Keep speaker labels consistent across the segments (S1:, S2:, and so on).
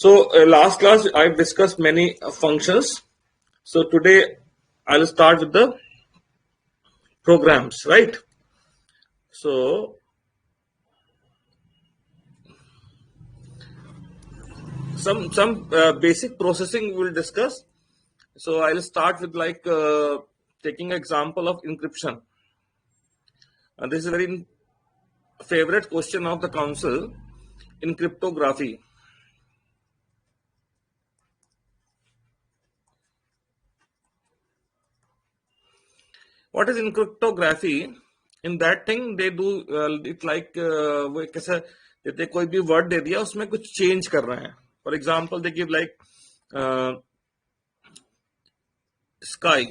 S1: So last class I discussed many functions. So today I'll start with the programs, right? So some basic processing we'll discuss. So I'll start with taking example of encryption. And this is a very favorite question of the council in cryptography. What is in cryptography? In that thing they do it like वो कैसा देते कोई भी word दे दिया उसमें कुछ change कर रहे हैं. For example they give like sky.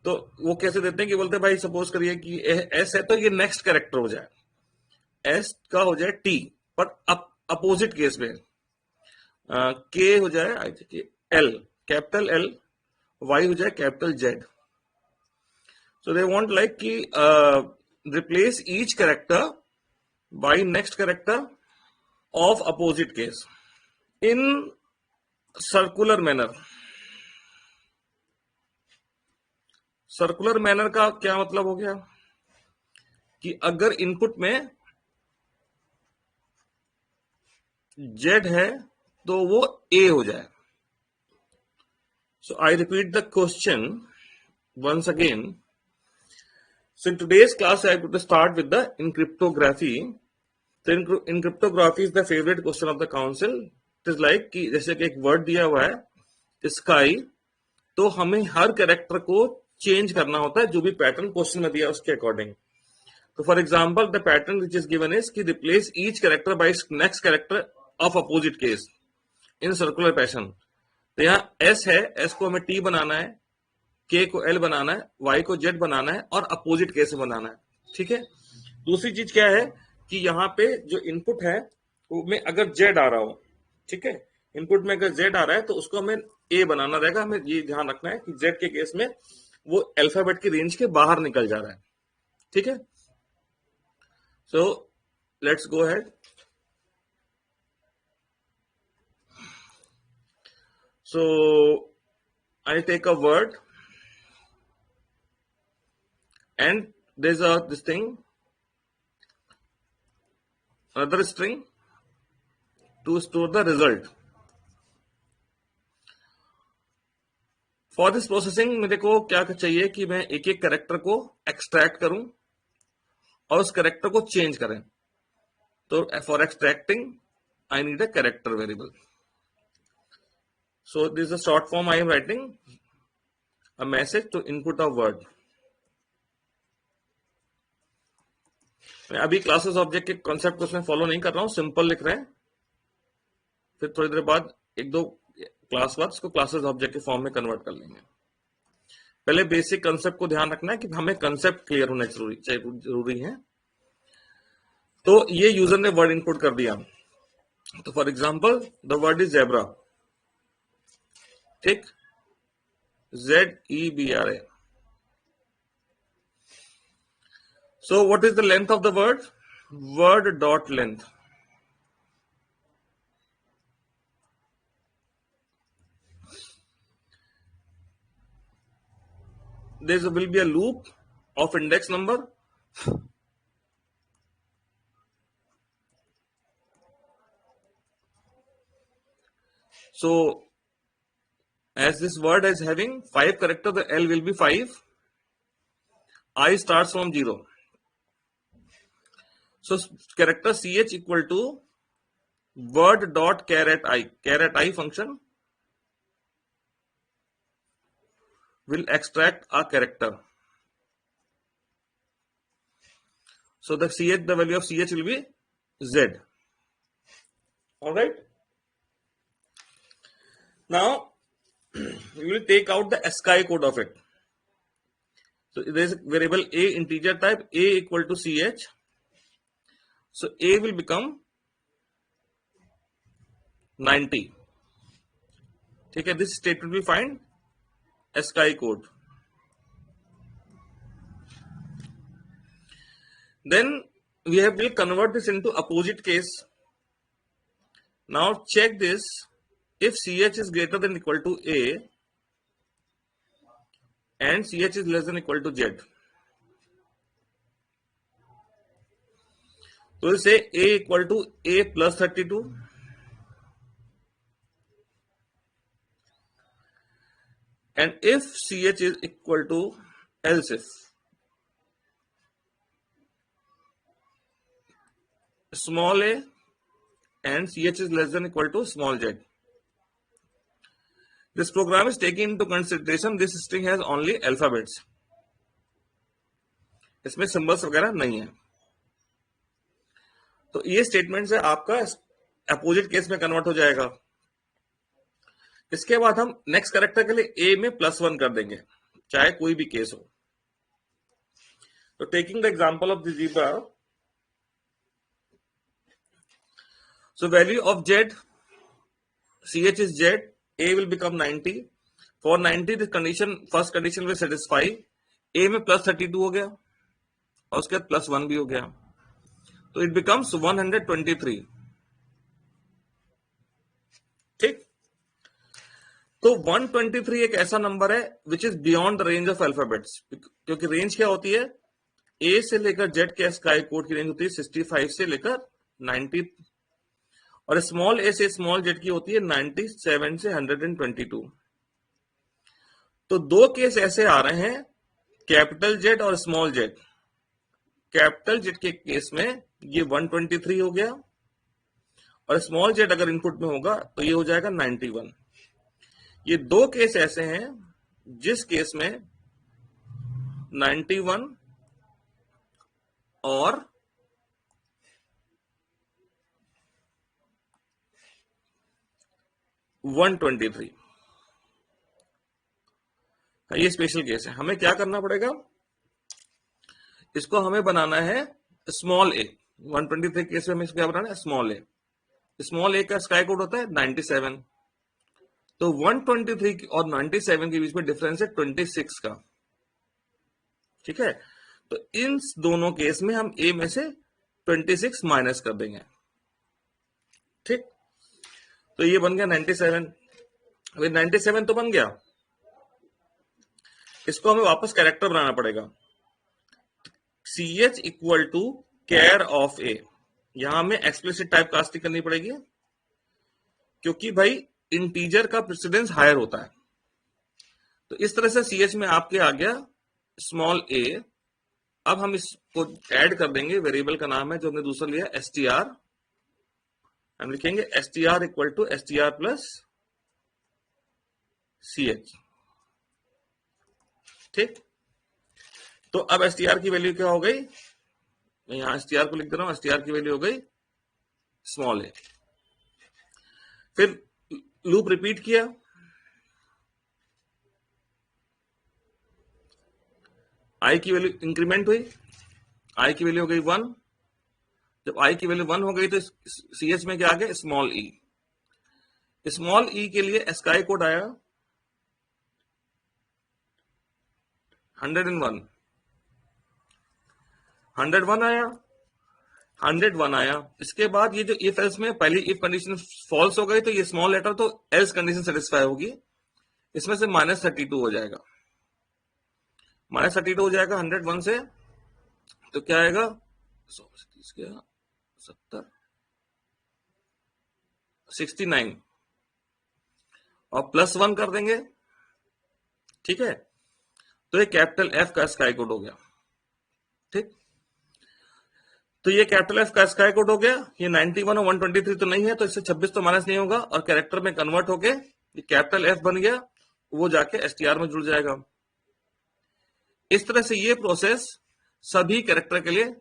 S1: तो वो कैसे देते हैं कि बोलते हैं भाई सपोज करिए कि एस है तो ये नेक्स्ट कैरेक्टर हो जाए, एस का हो जाए टी, पर अपोजिट केस में के हो जाए I think L, capital L, Y हो जाए capital Z. So they want like कि replace each character by next character of opposite case in circular manner. Circular manner का क्या मतलब हो गया कि अगर इनपुट में जेड है तो वो ए हो जाए. So I repeat the question once again. So in today's class I have to start with the in cryptography. So in cryptography is the favorite question of the council. It is like कि जैसे कि एक word दिया हुआ है sky, तो हमें हर character को चेंज करना होता है जो भी पैटर्न क्वेश्चन में दिया उसके अकॉर्डिंग. तो for example the pattern which is given is कि replace each character by next character of opposite case in circular pattern. तो यहाँ एस है, एस को हमें टी बनाना है, के को एल बनाना है, वाई को जेड बनाना है और अपोजिट केस में बनाना है. ठीक है. दूसरी चीज क्या है कि यहाँ पे जो इनपुट है में अगर जेड आ रहा हो, ठीक है, इनपुट में अगर जेड आ रहा है तो उसको हमें ए बनाना रहेगा. हमें ये ध्यान रखना है कि जेड के केस में वो अल्फाबेट की रेंज के बाहर निकल जा रहा है. ठीक है. So let's go ahead. So I take a word and there's this thing, another string to store the result. For this processing मेरे को क्या चाहिए कि मैं एक एक कैरेक्टर को एक्सट्रैक्ट करूं और उस कैरेक्टर को चेंज करें. तो for extracting I need a character variable. So this is a short form I am writing a message to input a word. मैं अभी क्लासेस ऑब्जेक्ट के कॉन्सेप्ट को उसमें फॉलो नहीं कर रहा हूं, सिंपल लिख रहे हैं. फिर थोड़ी देर बाद एक दो क्लास बाद इसको क्लासेस ऑब्जेक्ट के फॉर्म में कन्वर्ट कर लेंगे. पहले बेसिक कंसेप्ट को ध्यान रखना है कि हमें कंसेप्ट क्लियर होना जरूरी है. तो ये यूजर ने वर्ड इनपुट कर दिया. तो for example the word is zebra. ठीक, ZEBRA. So what is the length of the word? Word dot length. There will be a loop of index number. So as this word is having 5 characters, the L will be 5. I starts from 0. So character CH equal to word dot caret I. Caret I function will extract a character. So the value of CH will be Z. Alright. Now we will take out the ASCII code of it. So there is a variable A integer type, A equal to CH. So A will become 90. Okay, this statement will find ASCII code. Then we will convert this into opposite case. Now check this. If CH is greater than equal to A and CH is less than equal to Z, so we say A equal to A plus 32 and if CH is equal to, else if small a and CH is less than equal to small z. This program is taking into consideration this string has only alphabets. इसमें symbols वगैरह नहीं है. तो ये statement से आपका opposite case में convert हो जाएगा. इसके बाद हम नेक्स्ट कैरेक्टर के लिए ए में +1 कर देंगे, चाहे कोई भी केस हो. तो taking the example of the zebra, so value of z, ch is z, a will become 90. For 90 the condition, first condition will satisfy. a में +32 हो गया और उसके बाद +1 भी हो गया, तो it becomes 123. ठीक. तो 123 एक ऐसा नंबर है which is beyond the range of alphabets, क्योंकि रेंज क्या होती है, ए से लेकर जेड के स्काई कोड की रेंज होती है 65 से लेकर 90 और स्मॉल ए से स्मॉल जेड की होती है 97 से 122. तो दो केस ऐसे आ रहे हैं, कैपिटल जेड और स्मॉल जेड. कैपिटल जेड के केस में ये 123 हो गया और स्मॉल जेड अगर इनपुट में होगा तो ये हो जाएगा 91. ये दो केस ऐसे हैं जिस केस में 91 और 123 ये स्पेशल केस है. हमें क्या करना पड़ेगा, इसको हमें बनाना है स्मॉल ए. 123 केस में हमें इसको क्या बनाना है, स्मॉल ए. स्मॉल ए का स्काई कोड होता है 97. तो 123 और 97 के बीच में डिफरेंस है 26 का. ठीक है. तो इन दोनों केस में हम ए में से 26 माइनस कर देंगे. ठीक. तो ये बन गया 97. अभी 97 तो बन गया, इसको हमें वापस कैरेक्टर बनाना पड़ेगा. CH equal to char of A. यहां हमें एक्सप्लिसिट टाइप कास्टिंग करनी पड़ेगी क्योंकि भाई इंटीजर का प्रेसिडेंस हायर होता है. तो इस तरह से CH में आपके आ गया स्मॉल ए. अब हम इसको ऐड कर देंगे, वेरिएबल का नाम है जो हमने दूसरा लिया str. हम लिखेंगे str equal to str plus CH. ठीक. तो अब str की वैल्यू क्या हो गई, मैं यहां str को लिख दे रहा हूं. str की वैल्यू हो गई स्मॉल ए. फिर लूप रिपीट किया, आई की वैल्यू इंक्रीमेंट हुई, आई की वैल्यू हो गई 1. जब आई की वैल्यू 1 हो गई तो CH में क्या आ गया, स्मॉल ई. स्मॉल ई के लिए स्काई कोड आया 101. 101 आया, 101 आया. इसके बाद ये जो इफ एल्स में पहली इफ कंडीशन फॉल्स हो गई तो ये स्मॉल लेटर तो एल्स कंडीशन सेटिस्फाई होगी. इसमें से -32 हो जाएगा. -32 हो जाएगा 101 से, तो क्या आएगा 70 69 और +1 कर देंगे. ठीक है. तो ये कैपिटल एफ का स्काई कोड हो गया. ठीक. तो ये कैपिटल एफ का स्काई कोड हो गया. ये 91 और 123 तो नहीं है, तो इससे 26 तो माइनस नहीं होगा और कैरेक्टर में कन्वर्ट होके ये कैपिटल एफ बन गया, वो जाके STR में जुड़ जाएगा. इस तरह से ये प्रोसेस सभी कैरेक्टर के लिए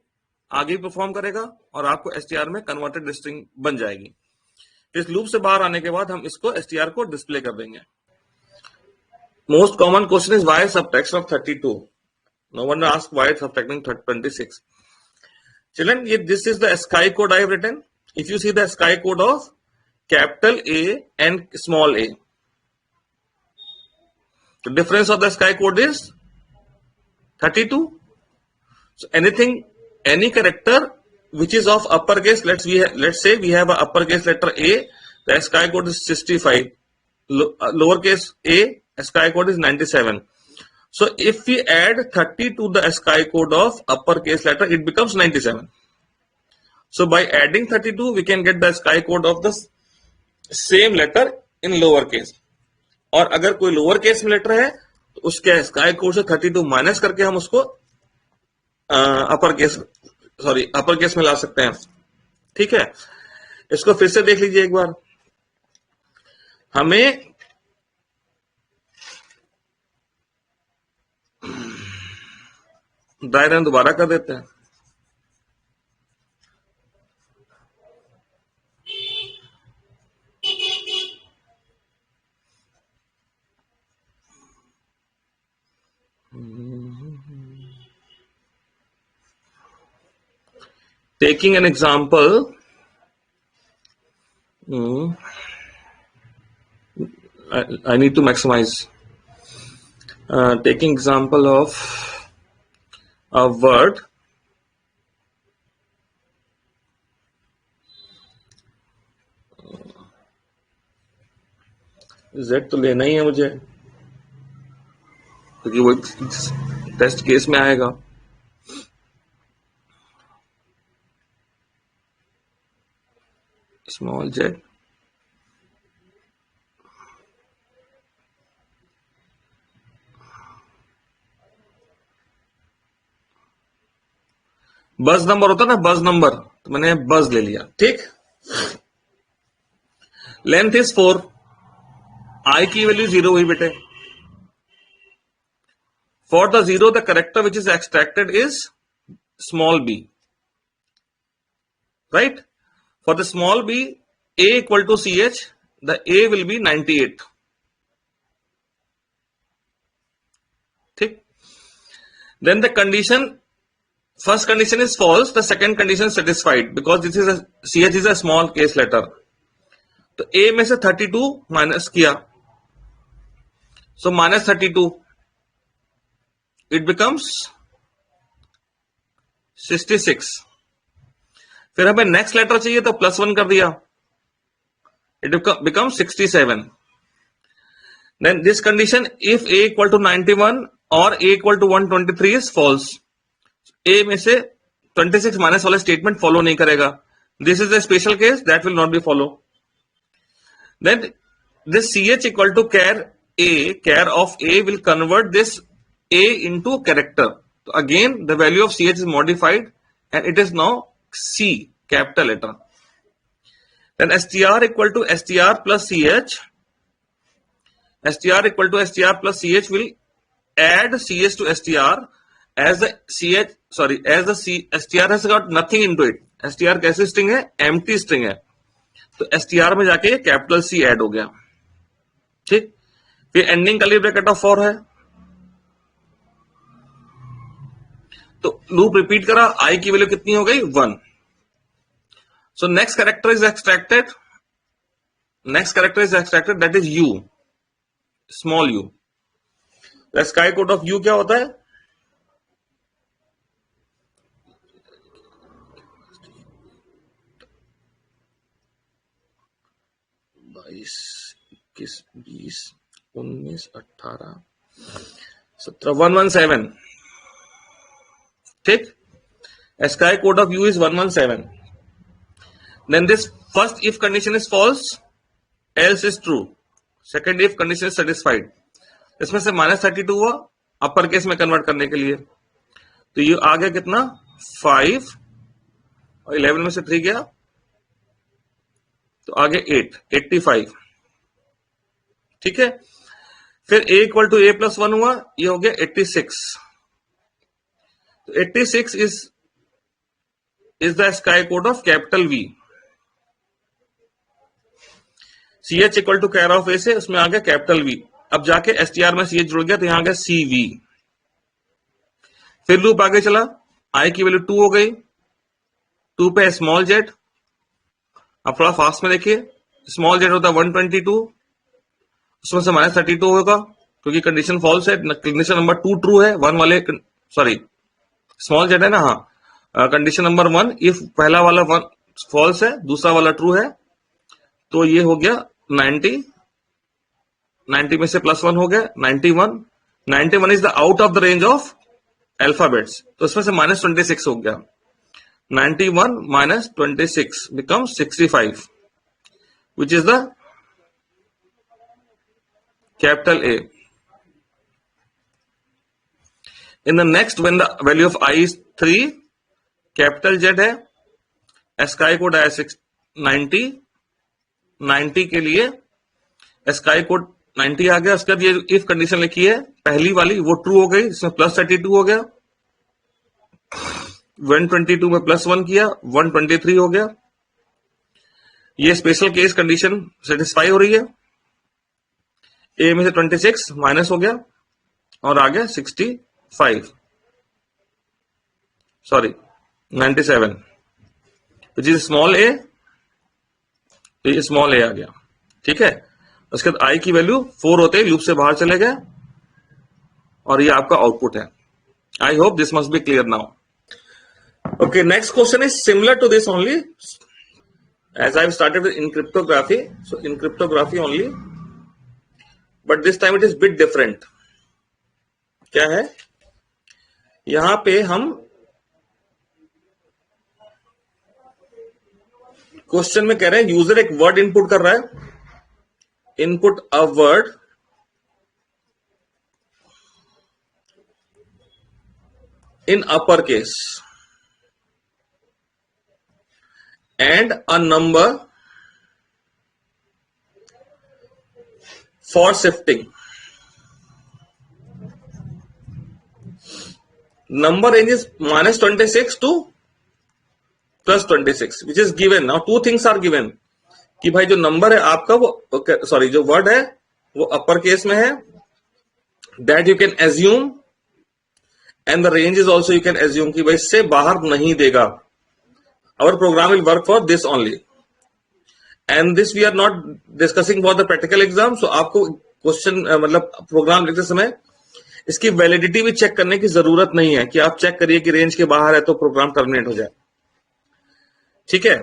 S1: आगे परफॉर्म करेगा और आपको STR में कन्वर्टेड स्ट्रिंग बन जाएगी. इस लूप से बाहर आने के बाद हम इसको STR को डिस्प्ले कर देंगे. Most common question is why subtraction of 32. No one ask why subtracting 26. Children, this is the SKY code I have written. If you see the SKY code of capital A and small a, the difference of the SKY code is 32. So anything, any character which is of uppercase. Let's say we have a uppercase letter A. The SKI code is 65. Lowercase a, SKI code is 97. So if we add 30 to the SKI code of uppercase letter, it becomes 97. So by adding 32, we can get the SKI code of the same letter in lowercase. और अगर कोई lower case में letter है तो उसके SKI code से 32 minus करके हम उसको अपर केस में ला सकते हैं. ठीक है, इसको फिर से देख लीजिए एक बार. हमें डायग्राम दोबारा कर देते हैं. Taking an example, I need to maximize. Taking example of a word. Z तो लेना ही है मुझे, क्योंकि वो टेस्ट केस में आएगा. Small z. बज नंबर होता ना, बज नंबर, तो मैंने बज ले लिया. ठीक. Length is 4. आई की वैल्यू 0 हुई बेटे. For the 0 the character which is extracted is small b. Right. For the small b, a equal to ch, the a will be 98. ठीक. Then the condition, first condition is false, the second condition is satisfied because this is ch is a small case letter. तो a में से 32 minus किया, so minus 32, it becomes 66. फिर हमें next letter चाहिए तो +1 कर दिया, it becomes 67. Then this condition, if a equal to 91 or a equal to 123 is false. a में से 26 माइनस वाला स्टेटमेंट फॉलो नहीं करेगा. This is a special case that will not be follow. Then this ch equal to char of a will convert this a into character. So again the value of ch is modified and it is now C, capital letter. Then str equal to str plus ch. Str equal to str plus ch will add ch to str as the str has got nothing into it. str कैसे string है? Empty string है. तो str में जाके capital C add हो गया. ठीक. फिर एंडिंग कर्ली ब्रैकेट ऑफ 4 है, तो लूप रिपीट करा, i की वैल्यू कितनी हो गई? 1. So next character is extracted. That is u, small u. The SKI code of u क्या होता है? बाईस, 21, 20, 19, 18, 17, 117. ठीक. SKI code of u is 117. Then this first if condition is false, else is true. Second if condition is satisfied. इसमें से -32 हुआ upper case में convert करने के लिए, तो ये आ गया कितना? 5 और 11 में से 3 गया तो आगे 8, 85. ठीक है. फिर a इक्वल टू a + 1 हुआ, ये हो गया 86. तो 86 is the SKI code of capital V. ch equal to char of A से उसमें आ गया कैपिटल V. अब जाके str में ch जुड़ गया तो यहां आ गया CV. फिर लूप आगे चला, i की वैल्यू 2 हो गई, 2 पे स्मॉल z. अब थोड़ा फास्ट में देखिए, स्मॉल z होता है 122, उसमें से -32 होगा क्योंकि कंडीशन फॉल्स है. कंडीशन नंबर 2 ट्रू है, 1 वाले स्मॉल z है ना, हाँ, कंडीशन नंबर 1, इफ पहला वाला फॉल्स है, दूसरा वाला ट्रू है, तो ये हो गया 90, 90 में से +1 हो गया 91, 91 is the out of the range of alphabets, तो इसमें से -26 हो गया, 91 minus 26 becomes 65, which is the capital A. In the next, when the value of I is 3, capital Z है, ASCII कोड आया 90, 90 के लिए ASCII कोड 90 आ गया। उसके बाद ये इफ कंडीशन लिखी है पहली वाली, वो ट्रू हो गई, इसमें +32 हो गया, 122 में +1 किया, 123 हो गया। ये स्पेशल केस कंडीशन सेटिस्फाई हो रही है, ए में से 26 माइनस हो गया और आ गया 65, सॉरी 97, विच इज स्मॉल ए, तो ये स्मॉल ए आ गया। ठीक है, उसके बाद आई की वैल्यू 4 होते ही लूप से बाहर चले गए और ये आपका आउटपुट है। I hope this must be clear now. Okay, next question is similar to this only, as I've started with in cryptography, so in cryptography only, but this time it is bit different. क्या है, यहां पे हम question में कह रहे हैं user एक वर्ड इनपुट कर रहा है, input a word in upper case and a number for shifting. Number range is -26 to +26, which is given. Now two things are given कि भाई जो नंबर है आपका वो सॉरी जो वर्ड है वो अपर केस में है, that you can assume, and the range is also you can assume कि भाई इससे बाहर नहीं देगा। Our program will work for this only, and this we are not discussing for the practical exam. So आपको question मतलब programme लिखते समय इसकी वैलिडिटी भी चेक करने की जरूरत नहीं है कि आप चेक करिए कि रेंज के बाहर है तो प्रोग्राम टर्मिनेट हो जाए। ठीक है,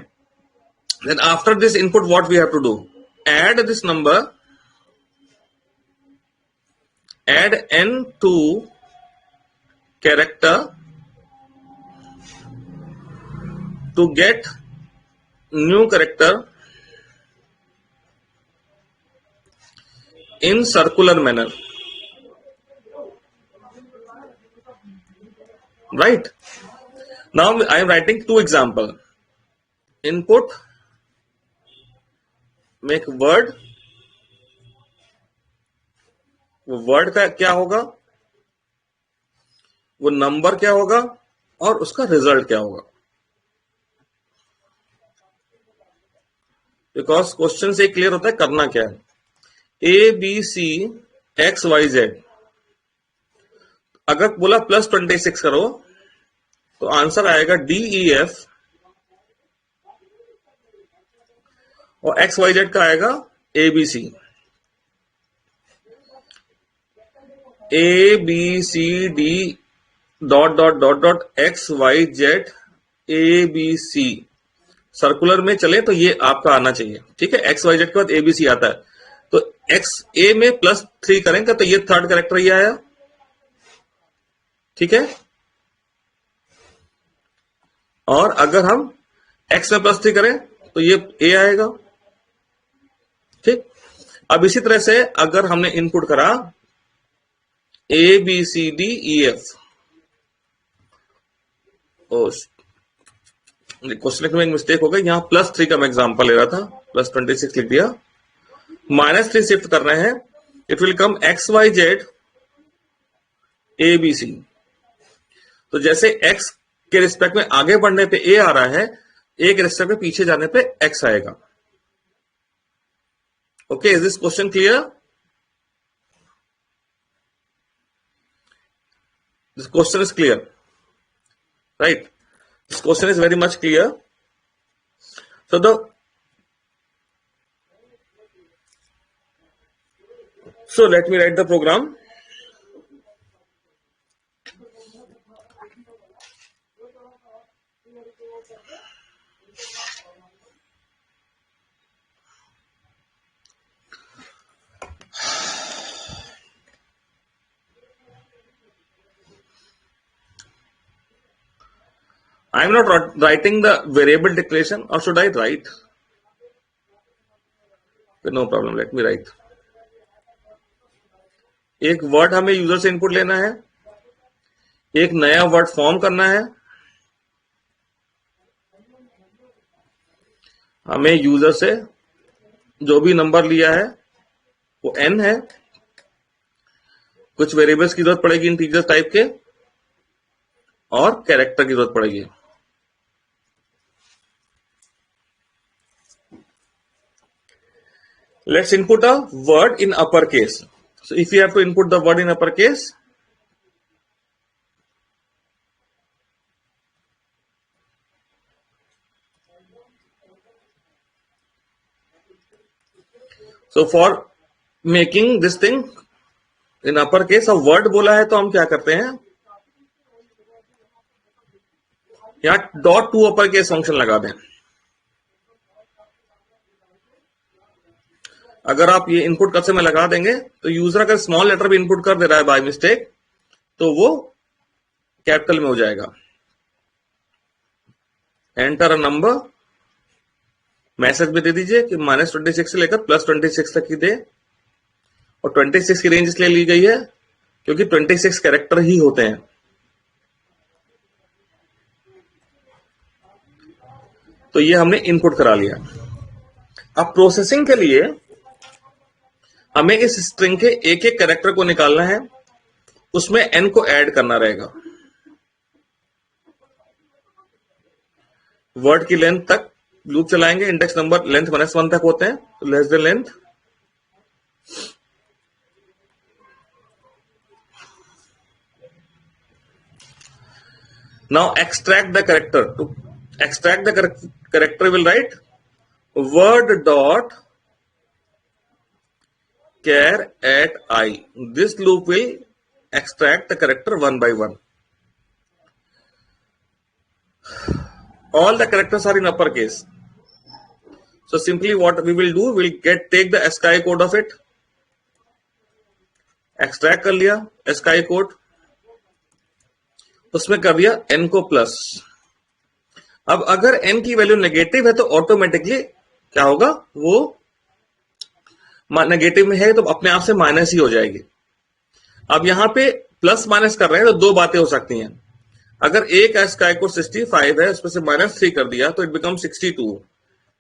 S1: then after this input what we have to do, add this number, add n2 character to get new character in circular manner, right? Now I am writing two example. Input, make word, वो word का क्या होगा, वो number क्या होगा और उसका result क्या होगा, बिकॉज क्वेश्चन से क्लियर होता है करना क्या है। A B C X Y Z, अगर बोला +26 करो तो आंसर आएगा डी ई एफ, और एक्स वाई जेड का आएगा A B C, A B C D dot dot dot dot X Y Z A B C. Circular में चले तो ये आपका आना चाहिए। ठीक है, एक्स वाई जेड के बाद एबीसी आता है, तो एक्स ए में +3 करेंगे तो ये थर्ड कैरेक्टर ये आया। ठीक है, और अगर हम एक्स में +3 करें तो ये ए आएगा। ठीक, अब इसी तरह से अगर हमने इनपुट करा A B C D E F, question लिखने में एक मिस्टेक हो गई, यहां +3 का मैं एग्जांपल ले रहा था, +26 लिख दिया, -3 शिफ्ट कर रहे हैं, it will come X Y Z A B C. तो जैसे एक्स के रिस्पेक्ट में आगे बढ़ने पे ए आ रहा है, ए के रिस्पेक्ट में पीछे जाने पे एक्स आएगा। Okay, is this question clear? This question is clear, right? This question is very much clear. So let me write the program. I am not writing the variable declaration, or should I write? No problem, let me write. एक word हमें user से input लेना है, एक नया word form करना है, हमें यूजर से जो भी नंबर लिया है वो n है, कुछ वेरिएबल्स की जरूरत पड़ेगी इंटीजर टाइप के, और कैरेक्टर की जरूरत पड़ेगी. Let's input a word in uppercase. So if you have to input the word in uppercase, so for making this thing in uppercase, a word बोला है तो हम क्या करते हैं, यहाँ डॉट टू अपरकेस फंक्शन लगा दें. अगर आप ये इनपुट करते में लगा देंगे तो यूजर अगर स्मॉल लेटर भी इनपुट कर दे रहा है बाय मिस्टेक तो वो कैपिटल में हो जाएगा. एंटर अ नंबर, मैसेज भी दे दीजिए कि -26 से लेकर +26 तक की दे, और 26 की रेंज इसलिए ली गई है क्योंकि 26 कैरेक्टर ही होते हैं. तो ये हमने इनपुट करा लिया. अब प्रोसेसिंग के लिए हमें इस स्ट्रिंग के एक एक कैरेक्टर को निकालना है, उसमें n को ऐड करना रहेगा. वर्ड की लेंथ तक लूप चलाएंगे, इंडेक्स नंबर लेंथ -1 तक होते हैं, तो less than length. Now extract the character. To extract the character, will write word dot char at I. This loop will extract the character one by one. All the characters are in uppercase. So simply what we will do, we'll take the ASCII code of it, extract कर लिया ASCII code, उसमें कर दिया n को plus. अब अगर n की value negative है तो ऑटोमेटिकली क्या होगा, वो नेगेटिव में है तो अपने आप से माइनस ही हो जाएगी. अब यहां पे प्लस माइनस कर रहे हैं तो दो बातें हो सकती हैं. अगर एक ASCII कोड 65 है, उसमें से -3 कर दिया तो it become 62.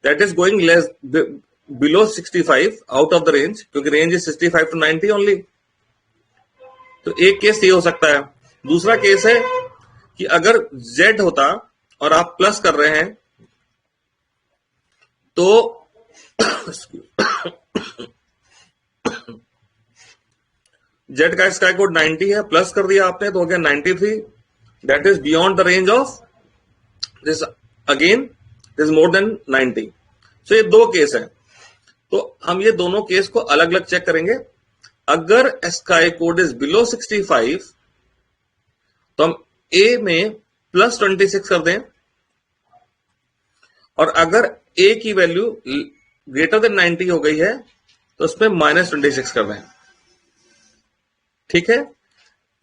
S1: That is going less below 65, out of the range, क्योंकि रेंज इज 65 to 90 ओनली. तो एक केस ये हो सकता है. दूसरा केस है कि अगर Z होता और आप प्लस कर रहे हैं तो Z का ASCII कोड 90 है, प्लस कर दिया आपने तो हो गया 93. That is beyond the range of this, again this more than 90. सो ये दो केस है, तो हम ये दोनों केस को अलग अलग चेक करेंगे. अगर ASCII कोड इज बिलो 65 तो हम A में +26 कर दें, और अगर A की वैल्यू ग्रेटर देन 90 हो गई है तो उसमें -26 कर दें. ठीक है,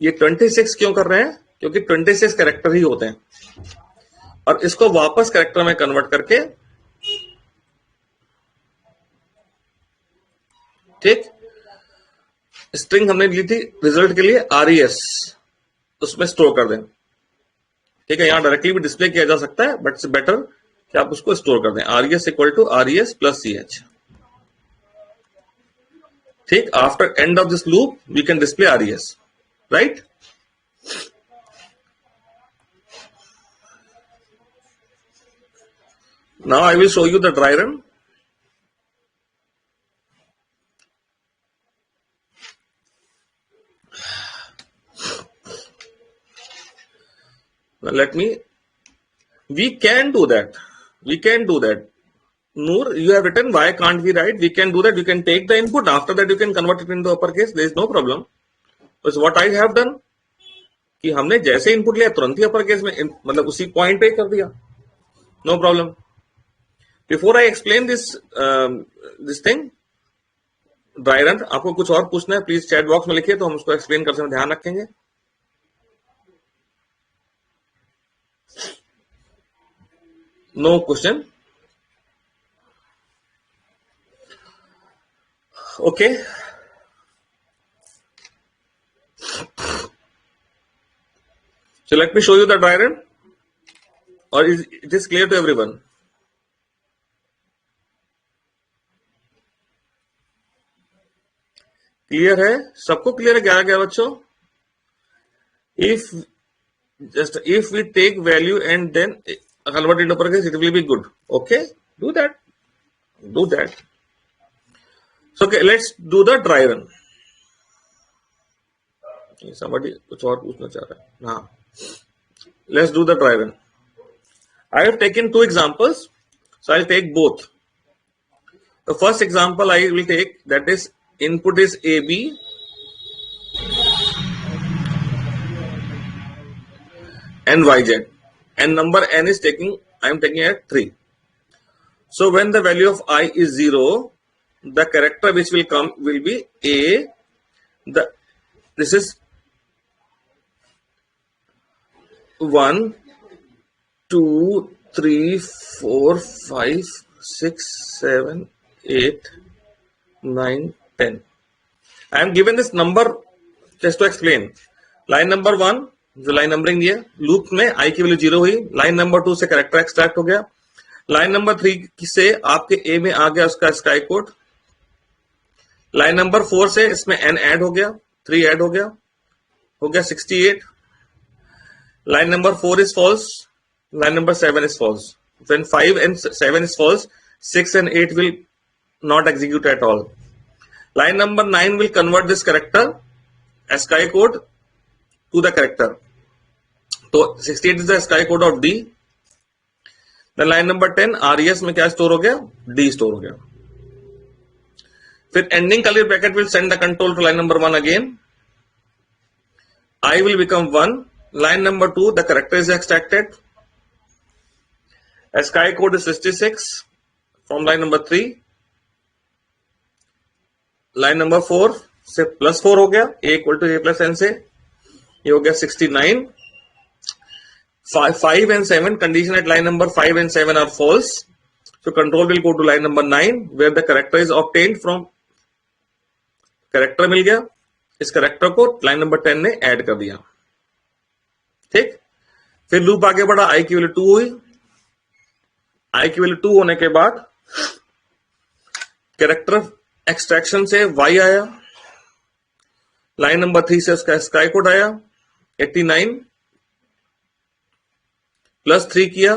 S1: ये 26 क्यों कर रहे हैं, क्योंकि 26 कैरेक्टर ही होते हैं, और इसको वापस कैरेक्टर में कन्वर्ट करके, ठीक, स्ट्रिंग हमने ली थी रिजल्ट के लिए RES, उसमें स्टोर कर दें. ठीक है, यहां डायरेक्टली भी डिस्प्ले किया जा सकता है, बट इट्स बेटर कि आप उसको स्टोर कर दें. RES equal to RES plus CH. ठीक, after end of this loop we can display RES, right. Now I will show you the dry run. Let me, we can do that. Noor, you have written, why can't we write? We can do that. We can take the input. After that, you can convert it into uppercase. There is no problem. But what I have done, कि हमने जैसे input लिया तुरंत ही uppercase में, मतलब उसी point पे कर दिया. No problem. Before I explain this thing, dry run, आपको कुछ और पूछना है प्लीज चैट बॉक्स में लिखिए, तो हम उसको एक्सप्लेन करते हुए ध्यान रखेंगे. No question. Okay. So let me show you the diagram, or is it is clear to everyone? Clear है सबको? क्लियर है 11 बच्चों? If we take value and then convert it uppercase, it will be good. Okay, do that. So okay, let's do the dry run. Somebody कुछ और पूछना चाह रहा है? हाँ, let's do the dry run. I have taken 2 examples, so I'll take both. The first example I will take, that is input is AB and YZ, and number n is I am taking at 3. So when the value of I is 0, the character which will come will be A. This is 1, 2, 3, 4, 5, 6, 7, 8, 9, 10. I am given this number just to explain. Line number 1 जो line numbering दिया, loop में आई की value 0 हुई. Line number 2 से character extract हो गया. Line number 3 से आपके ए में आ गया उसका स्काई कोड. लाइन नंबर 4 से इसमें एन ऐड हो गया, 3 ऐड हो गया 68. Line number 4 is false, line number 7 is false. When 5 and 7 is false, 6 and 8 will not execute at all. Line number 9 will convert this character ASCII code to the character. So 68 is the ASCII code of D. Then line number 10 RES में क्या store हो गया? D store हो गया. फिर ending curly bracket will send the control to line number 1 again. I will become 1. Line number 2, the character is extracted. ASCII code is 66 from line number 3. Line number 4 से plus 4 हो गया, A equal to A plus N से ये हो गया 69. 5 and 7 condition at line number 5 and 7 are false. So control will go to line number 9 where the character is obtained from. Character मिल गया, इस character को line number 10 ने add कर दिया. ठीक, फिर लूप आगे बढ़ा, आई की वैल्यू 2 हुई. आई की वैल्यू 2 होने के बाद कैरेक्टर एक्सट्रैक्शन से वाई आया. लाइन नंबर 3 से उसका स्काई कोड आया 89 प्लस 3 किया,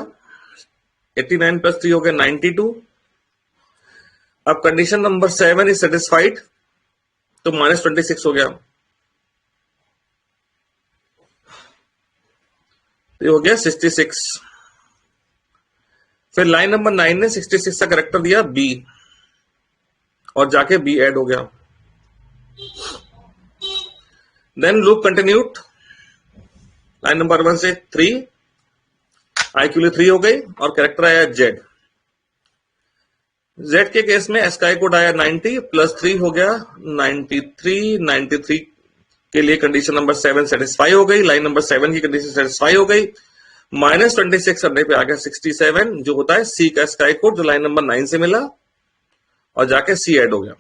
S1: 89 प्लस 3 हो गया 92. अब कंडीशन नंबर 7 इज सेटिस्फाइड तो -26 हो गया, तो हो गया 66. फिर लाइन नंबर 9 ने 66 का करेक्टर दिया बी और जाके बी ऐड हो गया. Then loop continued. Line number 1 से 3, आई की वैल्यू 3 हो गई और कैरेक्टर आया जेड. जेड के केस में एसकाई कोड आया 90 प्लस 3 हो गया 93. 93 के लिए कंडीशन नंबर 7 सेटिस्फाई हो गई. लाइन नंबर 7 की कंडीशन सेटिस्फाई हो गई. -26 करने पे आ गया 67 जो होता है सी का स्काई कोड जो लाइन नंबर 9 से मिला और जाके सी ऐड हो गया.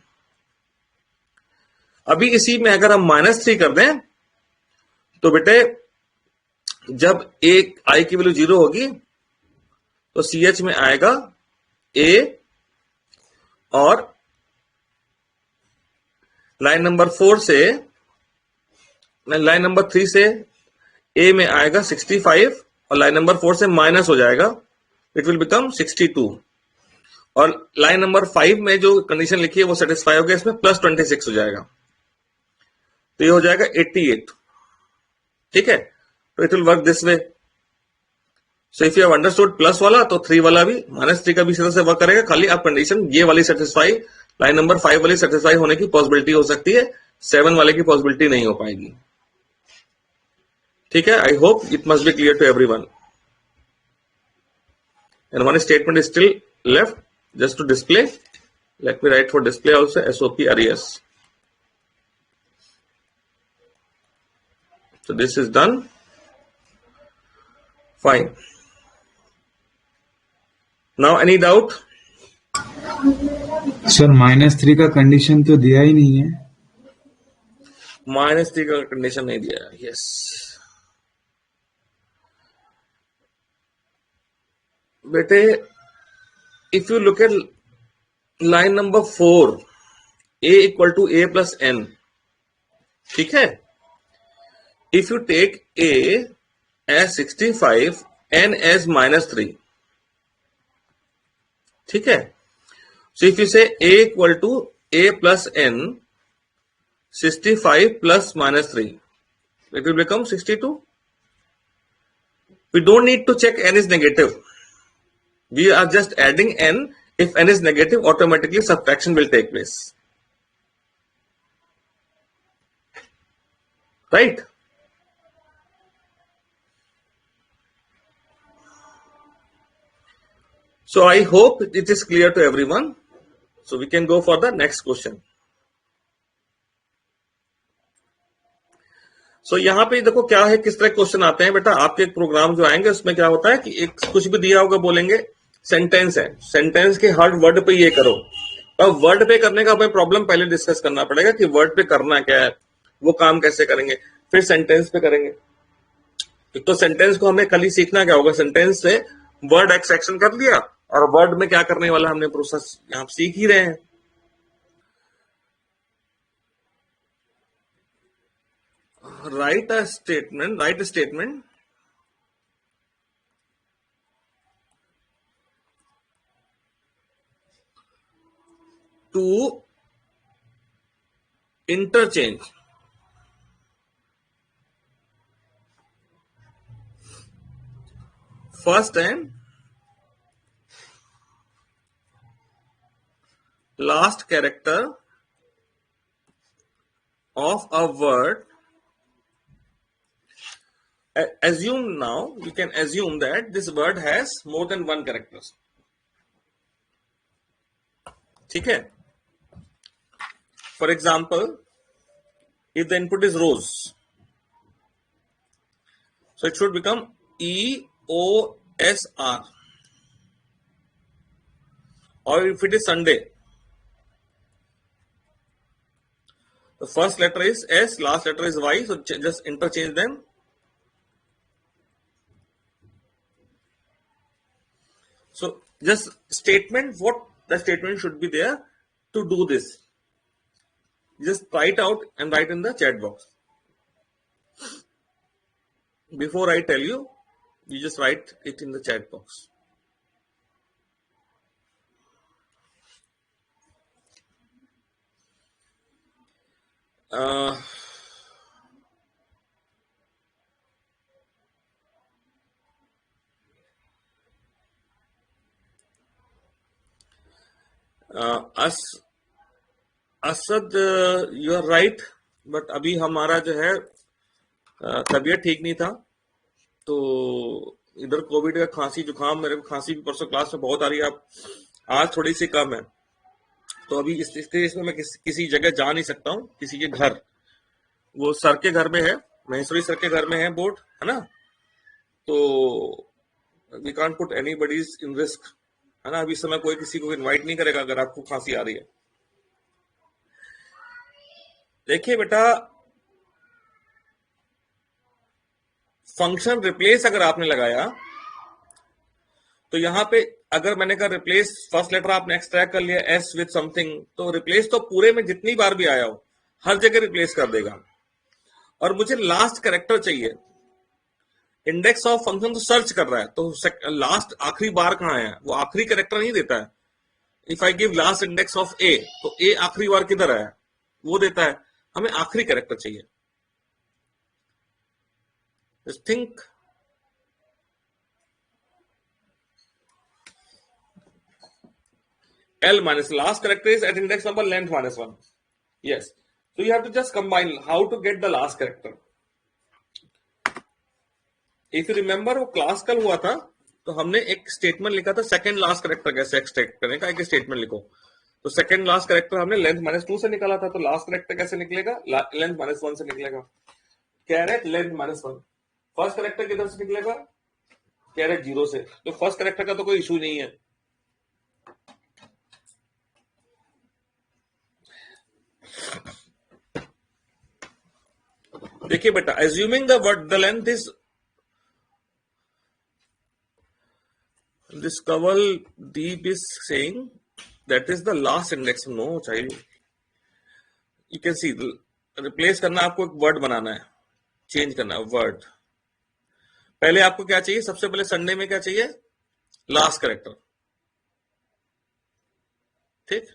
S1: अभी इसी में अगर हम -3 कर दें तो बेटे जब एक आई की वैल्यू 0 होगी तो सी एच में आएगा ए और लाइन नंबर 4 से लाइन नंबर 3 से ए में आएगा 65 और लाइन नंबर 4 से माइनस हो जाएगा, इट विल बिकम 62. और लाइन नंबर 5 में जो कंडीशन लिखी है वो सेटिस्फाई हो गया, इसमें +26 हो जाएगा तो ये हो जाएगा 88. ठीक है, तो it will work this way. So if you have understood plus वाला तो 3 वाला भी -3 का भी इसी तरह से वर्क करेगा. खाली आप कंडीशन ये वाली सेटिस्फाई, लाइन नंबर 5 वाली सेटिस्फाई होने की पॉसिबिलिटी हो सकती है, 7 वाले की पॉसिबिलिटी नहीं हो पाएगी. ठीक है, I hope it must be clear to everyone. And one statement is still left just to display. Let me write for display also SOP RES. So this is done. Fine. Now any doubt?
S2: Sir -3 का condition तो दिया ही नहीं है।
S1: -3 का condition नहीं दिया। Yes बेटे, if you look at line number 4, a equal to a plus n, ठीक है। If you take a as 65, n as -3, ठीक है। So if you say a equal to a plus n, 65 plus -3, it will become 62. We don't need to check n is negative. We are just adding n. If n is negative, automatically subtraction will take place. Right? So I hope it is clear to everyone. So we can go for the next question. So यहाँ पे देखो क्या है, किस तरह question आते हैं बेटा। आपके प्रोग्राम जो आएंगे उसमें क्या होता है कि एक कुछ भी दिया होगा, बोलेंगे सेंटेंस है, सेंटेंस के हर वर्ड पे ये करो। अब वर्ड पे करने का हमें प्रॉब्लम पहले डिस्कस करना पड़ेगा कि वर्ड पे करना क्या है, वो काम कैसे करेंगे, फिर सेंटेंस पे करेंगे। तो सेंटेंस को हमें कल ही सीखना क्या होगा, सेंटेंस से वर्ड एक्सट्रैक्शन कर लिया और वर्ड में क्या करने वाला हमने प्रोसेस आप सीख ही रहे हैं। Write a statement to interchange first and last character of a word. Assume now, you can assume that this word has more than one characters. ठीक है। For example, if the input is rose, so it should become EOSR. Or if it is Sunday, the first letter is S, last letter is Y, so just interchange them. So just statement, what the statement should be there to do this. Just write out and write in the chat box. Before I tell you, you just write it in the chat box. असद, you are right, but अभी हमारा जो है तबीयत ठीक नहीं था, तो इधर कोविड का खांसी जुकाम, मेरे को खांसी भी परसों क्लास में बहुत आ रही है, अब आज थोड़ी सी कम है, तो अभी इस केस में मैं किसी जगह जा नहीं सकता हूँ, किसी के घर, वो सर के घर में है, महेश्वरी सर के घर में है बोर्ड, है ना, तो we can't put anybody's in risk, है ना। अभी समय कोई किसी को इनवाइट नहीं करेगा अगर आपको खांसी आ रही है। देखिए बेटा, फंक्शन रिप्लेस अगर आपने लगाया तो यहां पे अगर मैंने कहा रिप्लेस, फर्स्ट लेटर आपने एक्सट्रैक्ट कर लिया एस विथ समथिंग, तो रिप्लेस तो पूरे में जितनी बार भी आया हो हर जगह रिप्लेस कर देगा। और मुझे लास्ट कैरेक्टर चाहिए, इंडेक्स ऑफ फंक्शन तो सर्च कर रहा है, तो लास्ट आखिरी बार कहां है, वो आखिरी कैरेक्टर नहीं देता है। If I give last index of A, तो ए आखिरी बार किधर है वो देता है, हमें आखिरी कैरेक्टर चाहिए। Just think. L minus last character is at index number length -1. Yes. So you have to just combine how to get the last character. If you remember, वो क्लास कल हुआ था तो हमने एक स्टेटमेंट लिखा था, सेकंड लास्ट कैरेक्टर कैसे एक्सट्रैक्ट करने का, एक स्टेटमेंट लिखो। तो सेकंड लास्ट कैरेक्टर हमने लेंथ -2 से निकाला था, तो लास्ट कैरेक्टर कैसे निकलेगा, लेंथ -1 से निकलेगा। कैरेट लेंथ -1, फर्स्ट कैरेक्टर किधर से निकलेगा, कैरेट 0 से, तो फर्स्ट कैरेक्टर का तो कोई इशू नहीं है। देखिए बेटा, assuming the word the length is this Kaval Deep is saying that is the last index. No child, you can see replace करना, आपको एक वर्ड बनाना है, चेंज करना है वर्ड. पहले आपको क्या चाहिए, सबसे पहले संडे में क्या चाहिए, लास्ट कैरेक्टर. ठीक,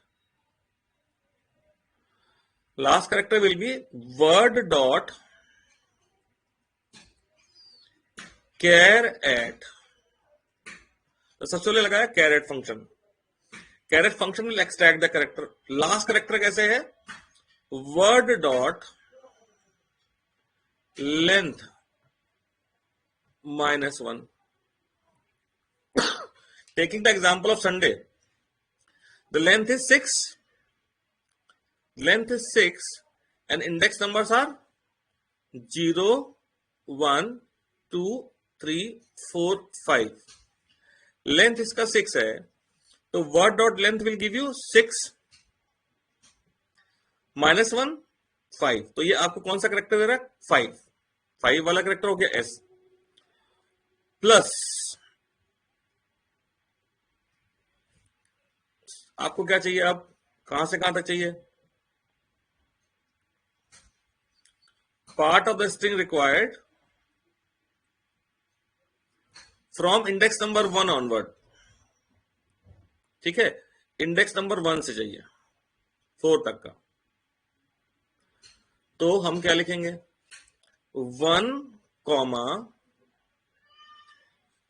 S1: last character will be word dot char at. तो सबसे पहले लगाया caret function. Caret function will extract the character. Last character कैसे है, word dot length -1. Taking the example of Sunday, the length is 6. Length is 6 and index numbers are 0, 1, 2, 3, 4, 5. Length इसका 6 है, तो word dot length will give you 6 -1 5. तो ये आपको कौन सा करेक्टर दे रहा है, 5. 5 वाला करेक्टर हो गया S प्लस आपको क्या चाहिए, अब कहां से कहां तक चाहिए, part of the string required from index number 1 onward. ठीक है, इंडेक्स नंबर 1 से चाहिए 4 तक का. तो हम क्या लिखेंगे, 1 कॉमा,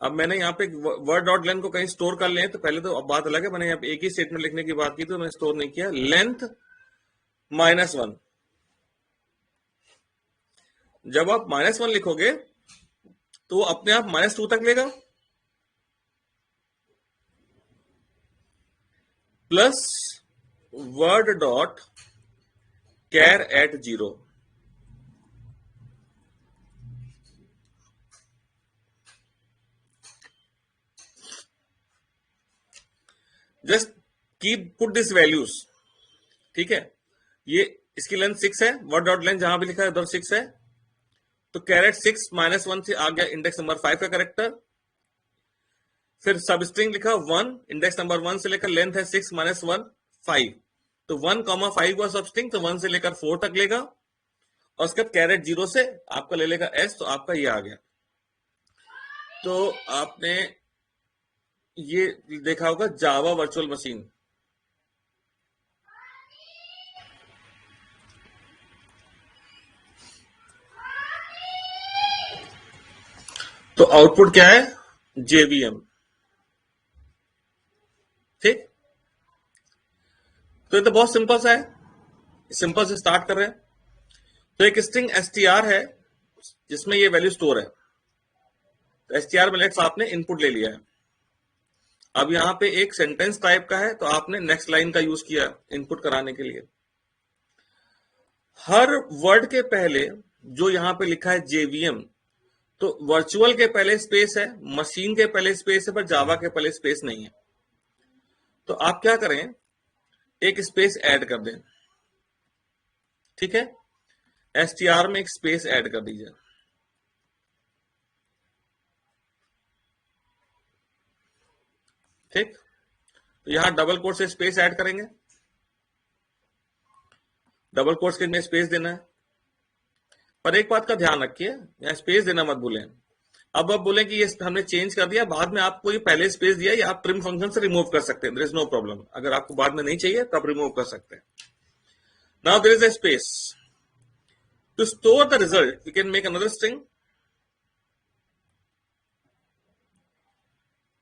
S1: अब मैंने यहाँ पे वर्ड डॉट लेंथ को कहीं स्टोर कर लिया, तो पहले तो अब बात अलग है, मैंने यहाँ पे एक ही स्टेटमेंट लिखने की बात की तो मैं स्टोर नहीं किया. लेंथ -1. जब आप -1 लिखोगे तो अपने आप -2 तक लेगा, plus word dot char at 0. Just keep put this values. ठीक है, ये इसकी लेंथ 6 है, वर्ड डॉट लेंथ जहां भी लिखा है उधर 6 है, तो कैरेट 6 -1 से आ गया इंडेक्स नंबर 5 का करेक्टर. फिर सब स्ट्रिंग लिखा 1, इंडेक्स नंबर 1 से लेकर लेंथ है 6 -1 5. तो 1,5 हुआ सब स्ट्रिंग, तो 1 से लेकर 4 तक लेगा, और उसके बाद कैरेट 0 से आपका ले लेगा S. तो आपका ये आ गया. तो आपने ये देखा होगा जावा वर्चुअल मशीन. तो आउटपुट क्या है, JVM. ठीक, तो ये तो बहुत सिंपल सा है, सिंपल से स्टार्ट कर रहे हैं. तो एक स्ट्रिंग str है जिसमें ये वैल्यू स्टोर है. तो str में लेट्स आपने इनपुट ले लिया है. अब यहां पे एक सेंटेंस टाइप का है, तो आपने नेक्स्ट लाइन का यूज किया इनपुट कराने के लिए. हर वर्ड के पहले जो यहां पे लिखा है JVM, तो वर्चुअल के पहले स्पेस है, मशीन के पहले स्पेस है, पर जावा के पहले स्पेस नहीं है. तो आप क्या करें, एक स्पेस ऐड कर दें. ठीक है, str में एक स्पेस ऐड कर दीजिए. ठीक, तो यहां डबल कोट से स्पेस ऐड करेंगे, डबल कोट्स के में स्पेस देना है. पर एक बात का ध्यान रखिए, यहां स्पेस देना मत भूलें. अब आप बोले कि ये हमने चेंज कर दिया, बाद में आपको ये पहले स्पेस दिया, ये आप ट्रिम फंक्शन से रिमूव कर सकते हैं, देयर इज नो प्रॉब्लम. अगर आपको बाद में नहीं चाहिए तो आप रिमूव कर सकते हैं. Now there is a space. To store the result we can make another string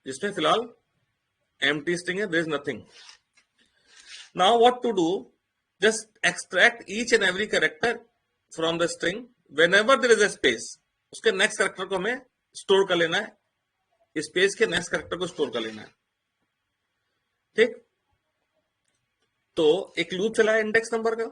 S1: जिसमें फिलहाल एम्प्टी स्ट्रिंग है, there is nothing. Now what to do, just extract each and every character from the string whenever there is a space. उसके next character को हमें store कर लेना है, space के नेक्स्ट कैरेक्टर को स्टोर कर लेना है. ठीक, तो एक लूप चला है इंडेक्स नंबर का.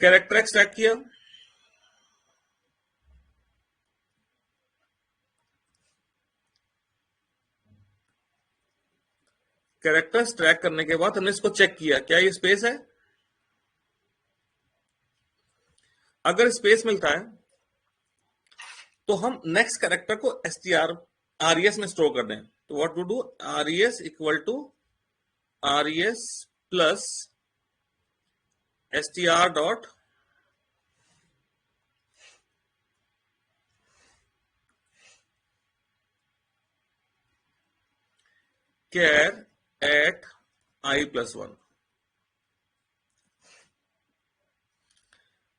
S1: कैरेक्टर एक्सट्रैक्ट किया, कैरेक्टर्स ट्रैक करने के बाद हमने इसको चेक किया क्या ये स्पेस है। अगर स्पेस मिलता है तो हम नेक्स्ट कैरेक्टर को RES में स्टोर कर दें। तो what to do, RES equal to RES plus str dot care at i+1.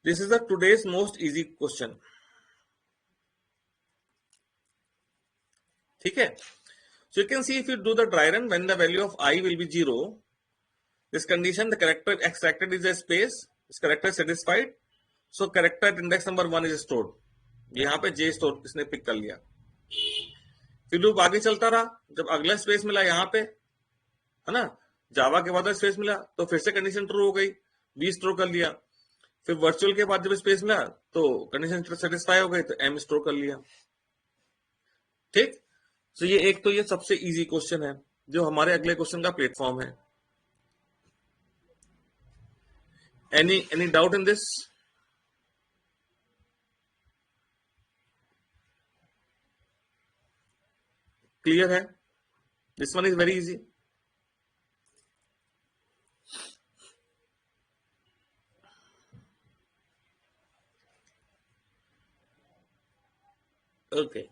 S1: This is the today's most easy question. ठीक है, so you can see if you do the dry run when the value of I will be 0, this condition the character extracted is a space, this character is satisfied, so character at index number 1 is stored. यहाँ पे J store इसने pick कर लिया। फिर loop आगे चलता रहा, जब अगला स्पेस मिला यहाँ पे, है ना, जावा के बाद स्पेस मिला तो फिर से कंडीशन ट्रू हो गई, बी स्टोर कर लिया। फिर वर्चुअल के बाद जब स्पेस मिला तो कंडीशन सेटिस्फाई हो गई तो एम स्टोर कर लिया। ठीक, तो ये सबसे इजी क्वेश्चन है जो हमारे अगले क्वेश्चन का प्लेटफॉर्म है। Any doubt in this? Clear है? This one is very easy. Okay,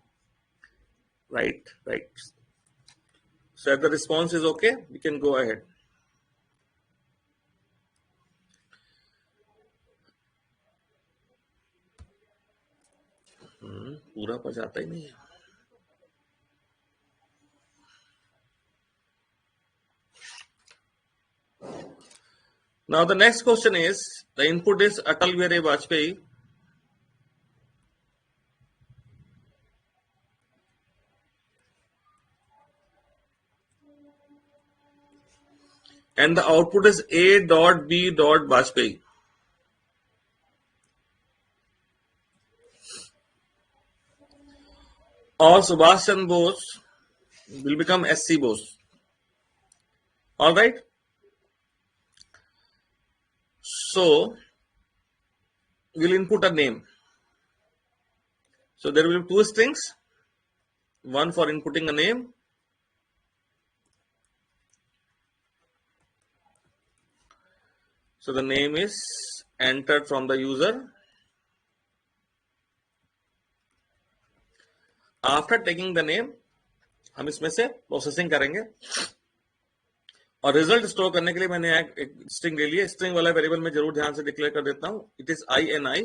S1: right. So if the response is okay, we can go ahead. पूरा पर जाता ही नहीं है। Now the next question is, the input is Atal Bihari Vajpayee, and the output is A.B. Vajpayee. Or Subhash Chandra Bose will become SC Bose. All right. So we'll input a name. So there will be two strings, one for inputting a name, so the name is entered from the user. After taking the name, हम इसमें से processing करेंगे और result store करने के लिए मैंने एक स्ट्रिंग ले लिया। स्ट्रिंग वाला वेरिएबल में जरूर ध्यान से डिक्लेयर कर देता हूं, it is INI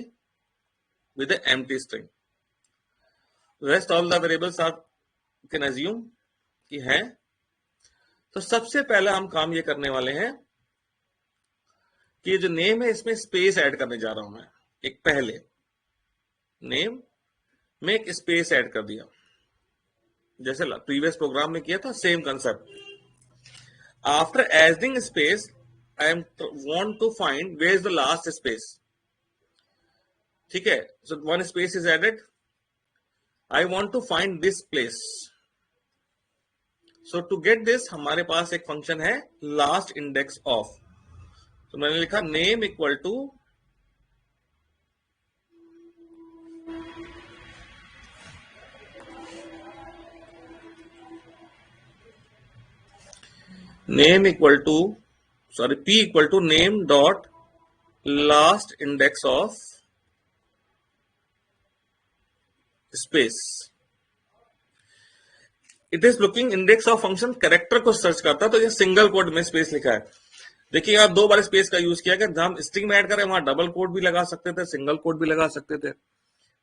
S1: with empty string. Rest all the variables आप कैन अज्यूम कि है। तो सबसे पहले हम काम ये करने वाले हैं कि जो नेम है इसमें स्पेस ऐड करने जा रहा हूं मैं। एक पहले नेम में एक स्पेस ऐड कर दिया, जैसे प्रीवियस प्रोग्राम में किया था, same concept. After adding space I am want to find where is the last space. ठीक है, so one space is added, I want to find this place. So to get this हमारे पास एक function है last index of. तो मैंने लिखा name equal to P equal to name dot last index of space. It is looking index of function character को search करता है, तो ये सिंगल कोड में स्पेस लिखा है। देखिए यहाँ दो बार स्पेस का यूज किया गया। जब हम स्ट्रिंग में ऐड करें वहां डबल कोड भी लगा सकते थे, सिंगल कोड भी लगा सकते थे,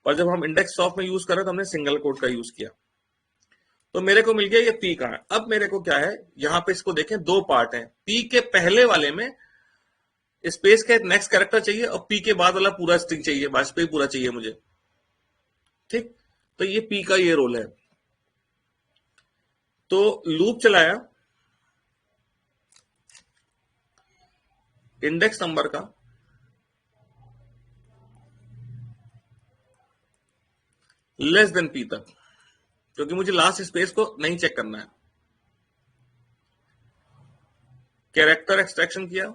S1: और जब हम इंडेक्स ऑफ में यूज करें तो हमने सिंगल कोड का यूज किया। तो मेरे को मिल गया ये P का है। अब मेरे को क्या है, यहाँ पे इसको देखें, दो पार्ट है। P के पहले वाले में स्पेस का नेक्स्ट कैरेक्टर चाहिए और P के बाद वाला पूरा स्ट्रिंग चाहिए, वाजपेयी पूरा चाहिए मुझे। ठीक, तो ये P का ये रोल है। तो लूप चलाया इंडेक्स नंबर का, लेस देन P तक, क्योंकि मुझे लास्ट स्पेस को नहीं चेक करना है। कैरेक्टर एक्सट्रैक्शन किया,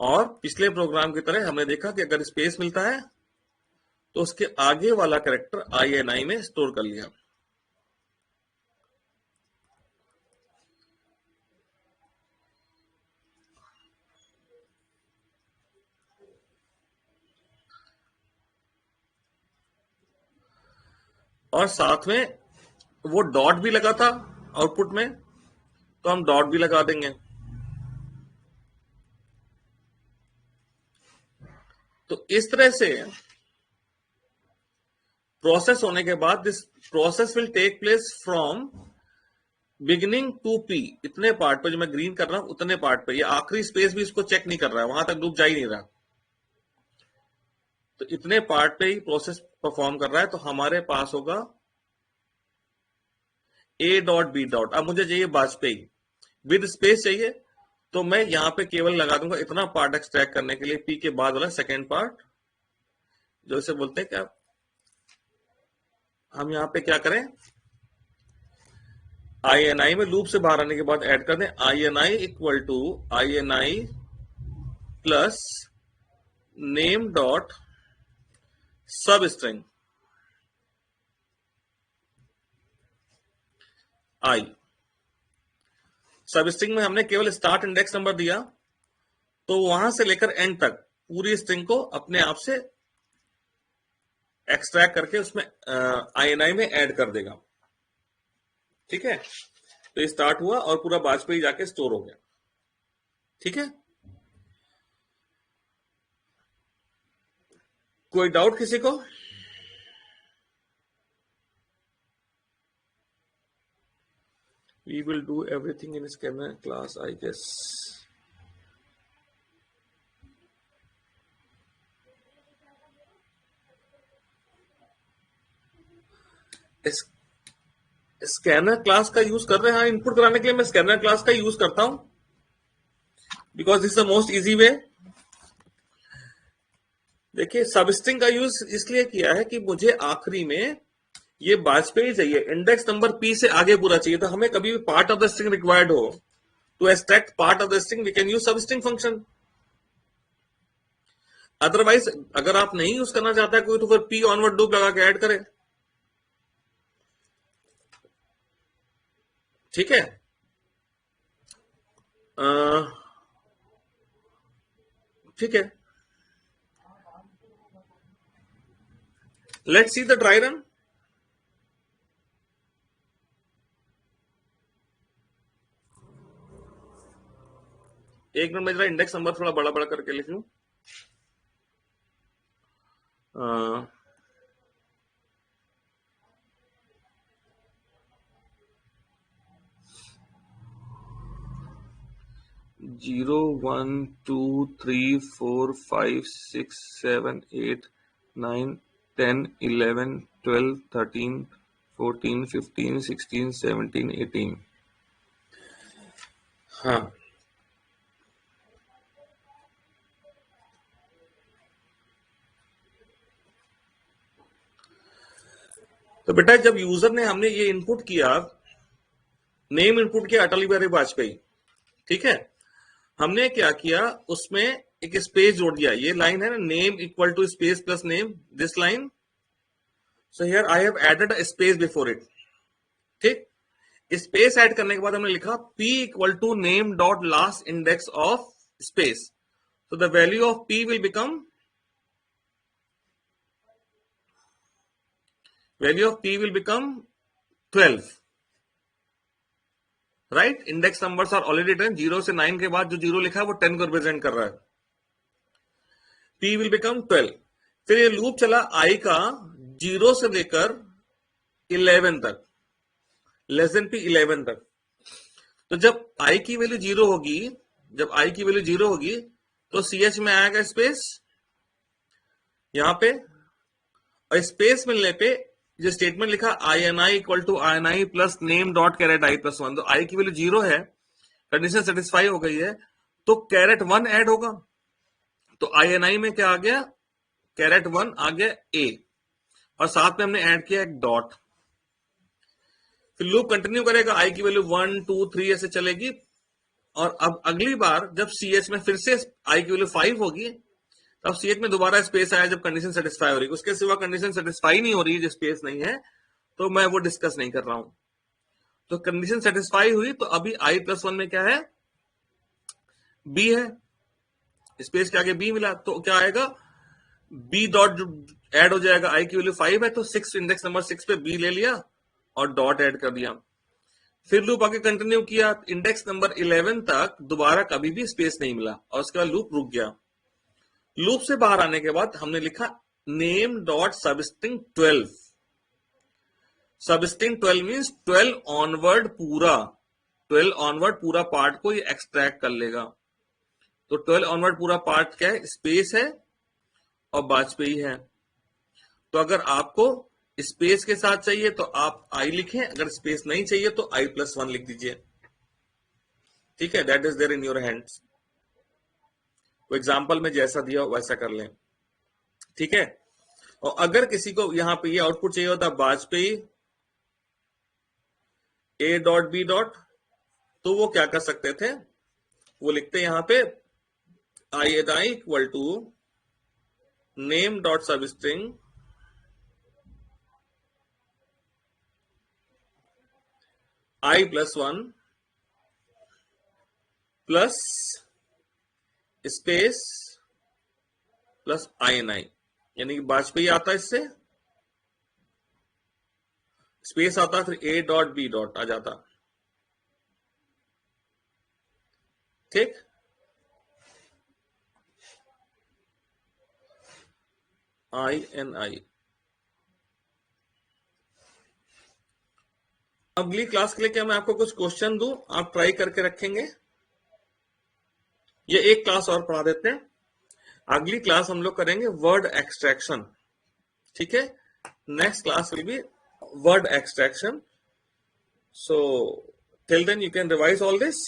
S1: और पिछले प्रोग्राम की तरह हमने देखा कि अगर स्पेस मिलता है तो उसके आगे वाला कैरेक्टर INI में स्टोर कर लिया। और साथ में वो डॉट भी लगा था आउटपुट में, तो हम डॉट भी लगा देंगे। तो इस तरह से प्रोसेस होने के बाद this process will take place from beginning to P. इतने पार्ट पे जो मैं ग्रीन कर रहा हूं उतने पार्ट पे, ये आखिरी स्पेस भी इसको चेक नहीं कर रहा है, वहां तक लूप जा ही नहीं रहा। तो इतने पार्ट पे ही प्रोसेस परफॉर्म कर रहा है। तो हमारे पास होगा A डॉट B डॉट। अब मुझे चाहिए वाजपेयी, विद स्पेस चाहिए, तो मैं यहां पे केवल लगा दूंगा इतना पार्ट एक्सट्रैक्ट करने के लिए, P के बाद वाला सेकेंड पार्ट, जो इसे बोलते हैं क्या, हम यहां पे क्या करें, INI में लूप से बाहर आने के बाद ऐड कर दें INI equal to INI plus name dot sub string I। Sub string में हमने केवल स्टार्ट इंडेक्स नंबर दिया, तो वहां से लेकर एंड तक पूरी स्ट्रिंग को अपने आप से एक्सट्रैक्ट करके उसमें INI में ऐड कर देगा। ठीक है, तो ये स्टार्ट हुआ और पूरा वाजपेयी जाके स्टोर हो गया। ठीक है, कोई डाउट किसी को? We will do everything in scanner class, I guess. Scanner class का यूज कर रहे हैं, इनपुट कराने के लिए मैं स्कैनर क्लास का यूज करता हूं, because this the most easy way. देखिए, सबस्ट्रिंग का यूज इसलिए किया है कि मुझे आखिरी में ये वाजपेयी चाहिए, इंडेक्स नंबर P से आगे पूरा चाहिए। तो हमें कभी भी part of the string required हो to extract part of the string, we can use substring function. Otherwise अगर आप नहीं यूज करना चाहता है कोई, तो फिर P ऑनवर्ड लूप लगा के ऐड करे। ठीक है, ठीक है, let's see the dry run. एक मिनट में जरा इंडेक्स नंबर थोड़ा बड़ा बड़ा करके लिख लूं। 0 1 2 3 4 5 6 7 8 9 10 11 12 13 14 15 16 17 18। हाँ, तो बेटा जब यूजर ने हमने ये इनपुट किया, नेम इनपुट किया अटल बिहारी वाजपेयी, ठीक है, हमने क्या किया, उसमें एक स्पेस जोड़ दिया। ये लाइन है ना, name equal to space plus name, this line. So here I have added a space before it. ठीक, स्पेस ऐड करने के बाद हमने लिखा P equal to name dot last index of space. So the value of P will become 12, right. Index numbers are already 10, 0 से 9 के बाद जो 0 लिखा है वो 10 को रिप्रेजेंट कर रहा है। P will become 12। फिर ये लूप चला I का 0 से लेकर 11 तक, लेस देन P 11 तक। तो जब I की वैल्यू 0 होगी, जब I की वैल्यू 0 होगी तो CH में आएगा स्पेस यहां पे, और स्पेस मिलने पे जो स्टेटमेंट लिखा INI equal to INI plus name dot caret I plus 1, तो I की वैल्यू 0 है, कंडीशन सेटिस्फाई हो गई है, तो कैरेट 1 ऐड होगा। तो INI में क्या आ गया, कैरेट 1 आ गया ए, और साथ में हमने ऐड किया एक डॉट। फिर लूप कंटिन्यू करेगा, आई की वैल्यू 1 2 3 ऐसे चलेगी, और अब अगली बार जब सीएच में फिर से आई की वैल्यू 5 होगी, तब सीएच में दोबारा स्पेस आया जब कंडीशन सेटिस्फाई हो रही है। उसके सिवा कंडीशन सेटिस्फाई नहीं हो रही है, जो स्पेस नहीं है, तो मैं वो डिस्कस नहीं कर रहा हूं। तो कंडीशन सेटिस्फाई हुई, तो अभी आई प्लस 1 में क्या है, बी है, स्पेस के आगे बी मिला, तो क्या आएगा, बी डॉट ऐड हो जाएगा। आई की वैल्यू 5 है, तो 6 इंडेक्स नंबर 6 पे बी ले लिया और डॉट ऐड कर दिया। फिर लूप आगे कंटिन्यू किया, इंडेक्स नंबर 11 तक दोबारा कभी भी स्पेस नहीं मिला, और उसके बाद लूप रुक गया। लूप से बाहर आने के बाद हमने लिखा name dot substring 12। Substring 12 means 12 onward पूरा, 12 ऑनवर्ड पूरा पार्ट को ये एक्सट्रैक्ट कर लेगा। तो 12 ऑनवर्ड पूरा पार्ट क्या है, स्पेस है और वाजपेयी है। तो अगर आपको स्पेस के साथ चाहिए तो आप आई लिखें, अगर स्पेस नहीं चाहिए तो आई प्लस 1 लिख दीजिए। ठीक है, that is there in your hands. तो एग्जाम्पल में जैसा दिया हो वैसा कर लें। ठीक है, और अगर किसी को यहां पे ये आउटपुट चाहिए होता Vajpayee A dot B dot, तो वो क्या कर सकते थे, वो लिखते यहां पे I at I equal to name dot substring I plus 1 plus space plus I N I, यानी कि वाजपेयी आता है, इससे स्पेस आता, फिर ए डॉट बी डॉट आ जाता। ठीक, आई एन आई। अगली क्लास के लिए क्या मैं आपको कुछ क्वेश्चन दूं, आप ट्राई करके रखेंगे? ये एक क्लास और पढ़ा देते हैं, अगली क्लास हम लोग करेंगे वर्ड एक्सट्रैक्शन। ठीक है, next class will be word extraction. So till then you can revise all this.